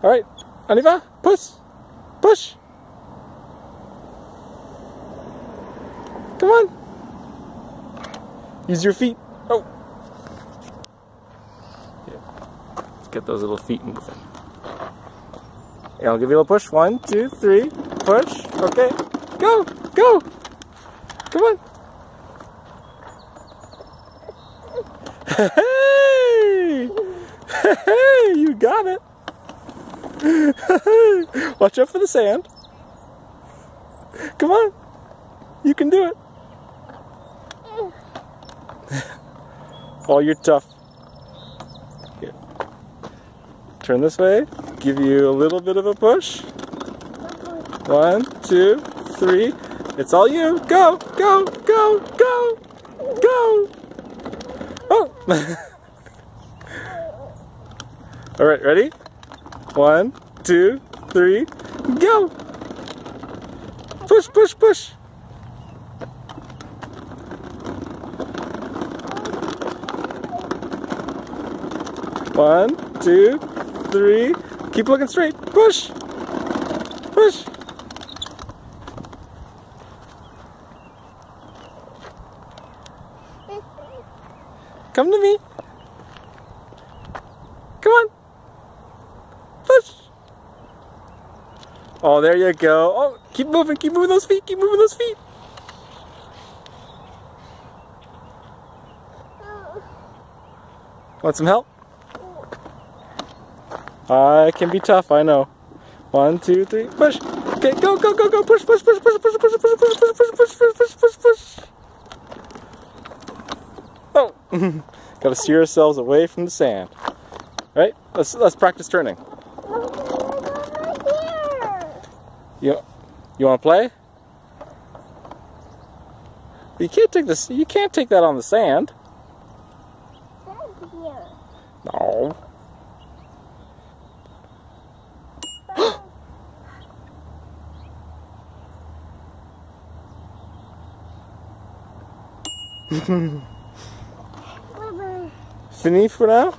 All right, on y va. Push. Push. Come on. Use your feet. Oh. Yeah. Let's get those little feet moving. Yeah, I'll give you a little push. 1, 2, 3. Push. Okay. Go. Go. Come on. Hey! Hey! You got it. Watch out for the sand. Come on. You can do it. Oh, you're tough. Here. Turn this way. Give you a little bit of a push. 1, 2, 3. It's all you. Go, go, go, go, go. Oh. All right, ready? 1, 2, 3. Go. Push, push, push. One, 2, 3. Keep looking straight. Push. Push. Come to me. Come on. Push. Oh, there you go. Oh, keep moving those feet. Keep moving those feet. Want some help? It can be tough, I know. 1, 2, 3, push. Okay, go, go, go, go, push, push, push, push, push, push, push, push, push, push, push, push, push, push, push. Oh, gotta steer ourselves away from the sand. Right? Let's practice turning. You want to play? You can't take this. You can't take that on the sand. No. Fini for now?